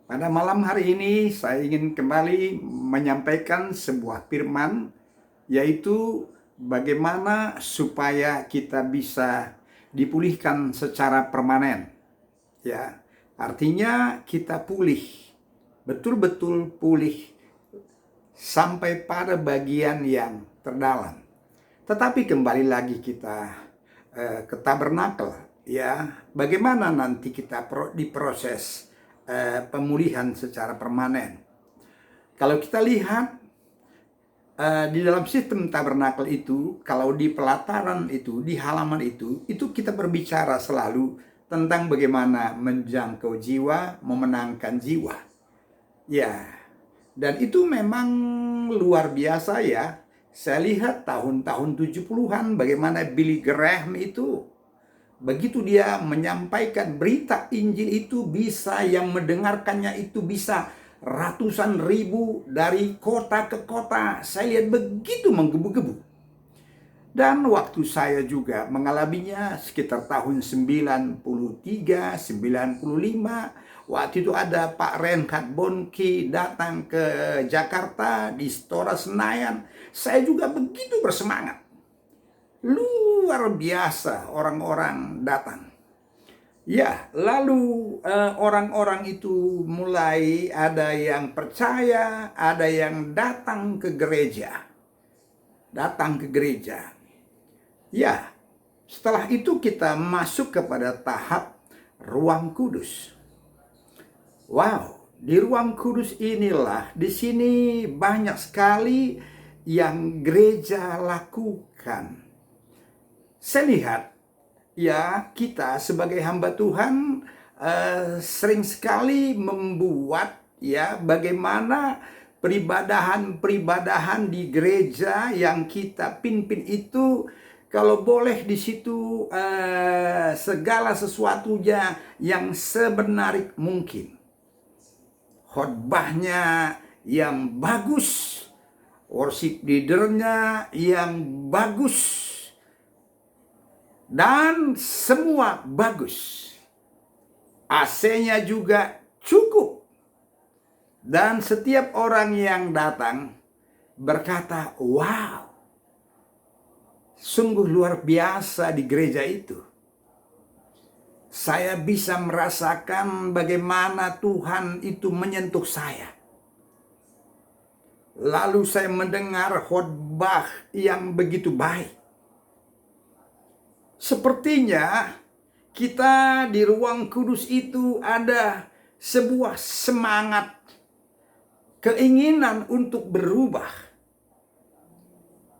Pada malam hari ini saya ingin kembali menyampaikan sebuah firman, yaitu bagaimana supaya kita bisa dipulihkan secara permanen. Ya, artinya kita pulih, betul-betul pulih sampai pada bagian yang terdalam. Tetapi kembali lagi kita ke tabernakel, ya. Bagaimana nanti kita diproses pemulihan secara permanen? Kalau kita lihat di dalam sistem tabernakel itu, kalau di pelataran itu, di halaman itu kita berbicara selalu tentang bagaimana menjangkau jiwa, memenangkan jiwa. Ya, dan itu memang luar biasa ya. Saya lihat tahun-tahun 70-an bagaimana Billy Graham itu, begitu dia menyampaikan berita Injil itu, bisa yang mendengarkannya itu bisa ratusan ribu dari kota ke kota. Saya lihat begitu menggebu-gebu. Dan waktu saya juga mengalaminya sekitar tahun 93, 95. Waktu itu ada Pak Reinhard Bonnke datang ke Jakarta di Istora Senayan. Saya juga begitu bersemangat. Luar biasa orang-orang datang. Ya, lalu orang-orang itu mulai ada yang percaya, ada yang datang ke gereja. Datang ke gereja. Ya, setelah itu kita masuk kepada tahap ruang kudus. Wow, di ruang kudus inilah, di sini banyak sekali yang gereja lakukan. Saya lihat, ya, kita sebagai hamba Tuhan sering sekali membuat, ya, bagaimana peribadahan di gereja yang kita pimpin itu, kalau boleh di situ segala sesuatunya yang sebenar mungkin. Khotbahnya yang bagus, worship leadernya yang bagus, dan semua bagus. AC-nya juga cukup. Dan setiap orang yang datang berkata, wow, sungguh luar biasa di gereja itu. Saya bisa merasakan bagaimana Tuhan itu menyentuh saya. Lalu saya mendengar khotbah yang begitu baik. Sepertinya kita di ruang kudus itu ada sebuah semangat, keinginan untuk berubah.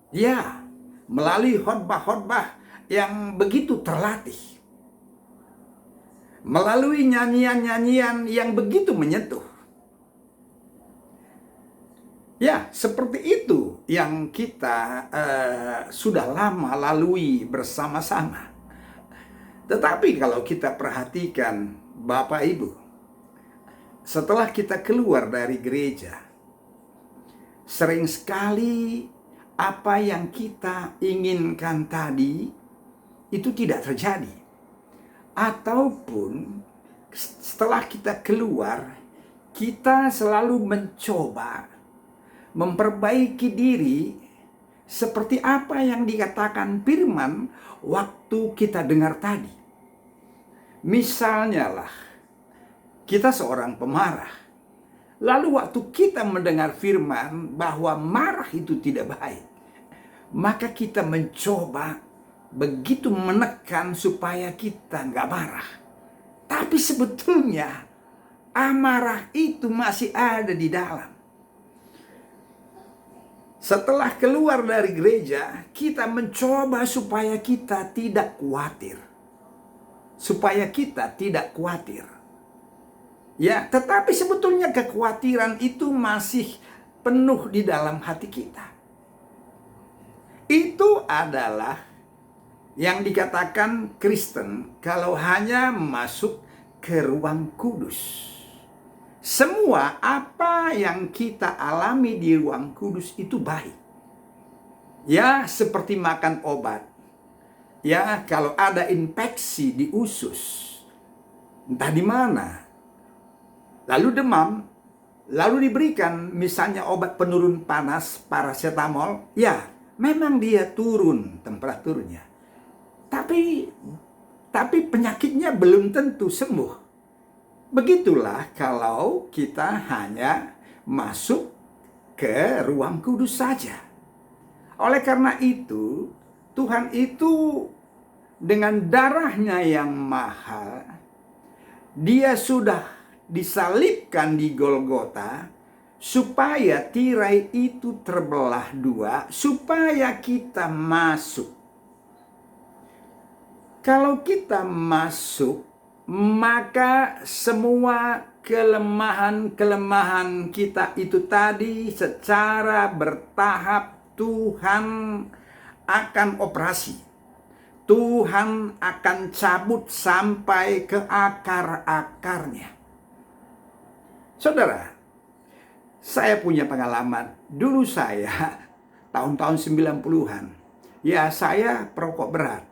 Ya, melalui khotbah-khotbah yang begitu terlatih. Melalui nyanyian-nyanyian yang begitu menyentuh. Ya, seperti itu yang kita sudah lama lalui bersama-sama. Tetapi kalau kita perhatikan Bapak Ibu, setelah kita keluar dari gereja, sering sekali apa yang kita inginkan tadi itu tidak terjadi. Ataupun setelah kita keluar, kita selalu mencoba memperbaiki diri seperti apa yang dikatakan firman waktu kita dengar tadi. Misalnya lah, kita seorang pemarah. Lalu waktu kita mendengar firman bahwa marah itu tidak baik, maka kita mencoba begitu menekan supaya kita nggak marah. Tapi sebetulnya amarah itu masih ada di dalam. Setelah keluar dari gereja, kita mencoba supaya kita tidak khawatir. Supaya kita tidak khawatir. Ya, tetapi sebetulnya kekhawatiran itu masih penuh di dalam hati kita. Itu adalah yang dikatakan Kristen kalau hanya masuk ke ruang kudus. Semua apa yang kita alami di ruang kudus itu baik. Ya, seperti makan obat. Ya, kalau ada infeksi di usus, entah di mana, lalu demam, lalu diberikan misalnya obat penurun panas, paracetamol, ya memang dia turun temperaturnya. Tapi penyakitnya belum tentu sembuh. Begitulah kalau kita hanya masuk ke ruang kudus saja. Oleh karena itu, Tuhan itu dengan darahnya yang mahal, dia sudah disalibkan di Golgota, supaya tirai itu terbelah dua, supaya kita masuk. Kalau kita masuk, maka semua kelemahan-kelemahan kita itu tadi secara bertahap Tuhan akan operasi. Tuhan akan cabut sampai ke akar-akarnya. Saudara, saya punya pengalaman. Dulu saya, tahun-tahun 90-an, ya saya perokok berat.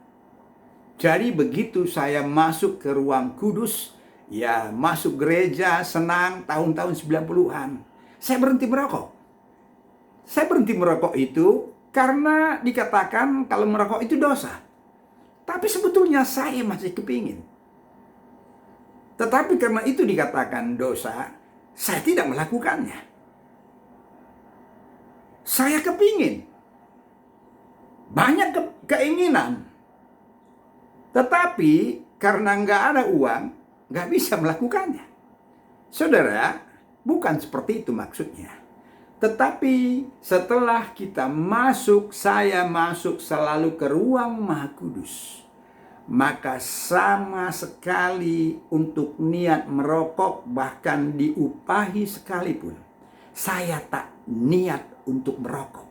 Jadi begitu saya masuk ke ruang kudus, ya masuk gereja, senang, tahun-tahun 90-an. Saya berhenti merokok. Saya berhenti merokok itu karena dikatakan kalau merokok itu dosa. Tapi sebetulnya saya masih kepingin. Tetapi karena itu dikatakan dosa, saya tidak melakukannya. Saya kepingin. Banyak keinginan. Tetapi karena nggak ada uang, nggak bisa melakukannya. Saudara, bukan seperti itu maksudnya. Tetapi setelah kita masuk, saya masuk selalu ke ruang Maha Kudus, maka sama sekali untuk niat merokok, bahkan diupahi sekalipun, saya tak niat untuk merokok.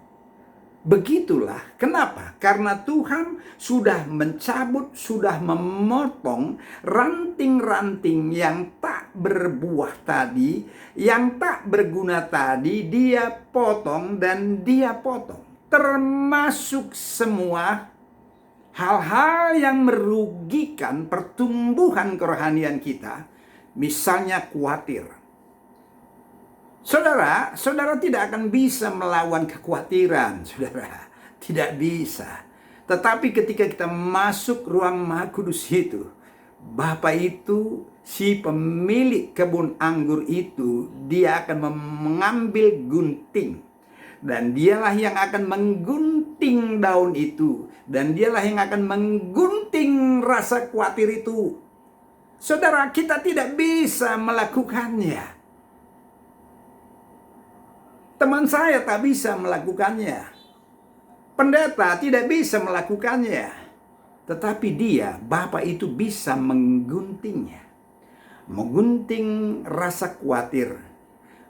Begitulah. Kenapa? Karena Tuhan sudah mencabut, sudah memotong ranting-ranting yang tak berbuah tadi, yang tak berguna tadi, dia potong dan dia potong. Termasuk semua hal-hal yang merugikan pertumbuhan kerohanian kita, misalnya khawatir. Saudara tidak akan bisa melawan kekhawatiran, saudara. Tidak bisa. Tetapi ketika kita masuk ruang Maha Kudus itu, Bapa itu, si pemilik kebun anggur itu, dia akan mengambil gunting. Dan dialah yang akan menggunting daun itu. Dan dialah yang akan menggunting rasa khawatir itu. Saudara, kita tidak bisa melakukannya. Teman saya tak bisa melakukannya. Pendeta tidak bisa melakukannya. Tetapi dia, Bapa itu bisa mengguntingnya. Menggunting rasa khawatir.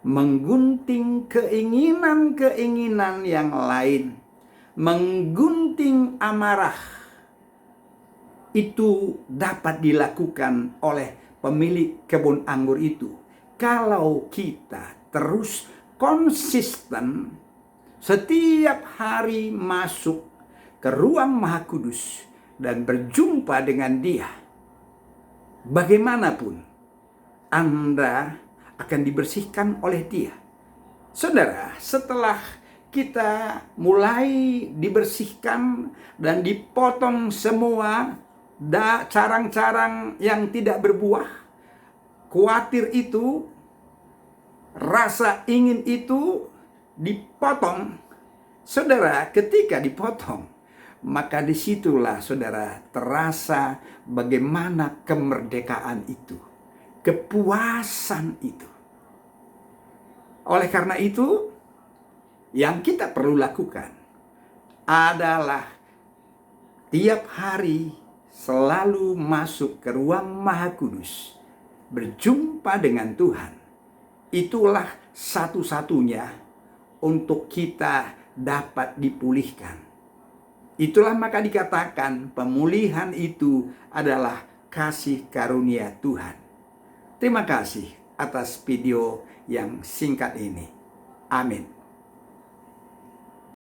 Menggunting keinginan-keinginan yang lain. Menggunting amarah. Itu dapat dilakukan oleh pemilik kebun anggur itu. Kalau kita terus konsisten setiap hari masuk ke ruang Maha Kudus dan berjumpa dengan Dia, bagaimanapun Anda akan dibersihkan oleh Dia. Saudara, setelah kita mulai dibersihkan dan dipotong semua carang-carang yang tidak berbuah, khawatir itu, rasa ingin itu dipotong. Saudara, ketika dipotong, maka disitulah saudara terasa bagaimana kemerdekaan itu, kepuasan itu. Oleh karena itu, yang kita perlu lakukan adalah tiap hari selalu masuk ke ruang Maha Kudus, berjumpa dengan Tuhan. Itulah satu-satunya untuk kita dapat dipulihkan. Itulah maka dikatakan pemulihan itu adalah kasih karunia Tuhan. Terima kasih atas video yang singkat ini. Amin.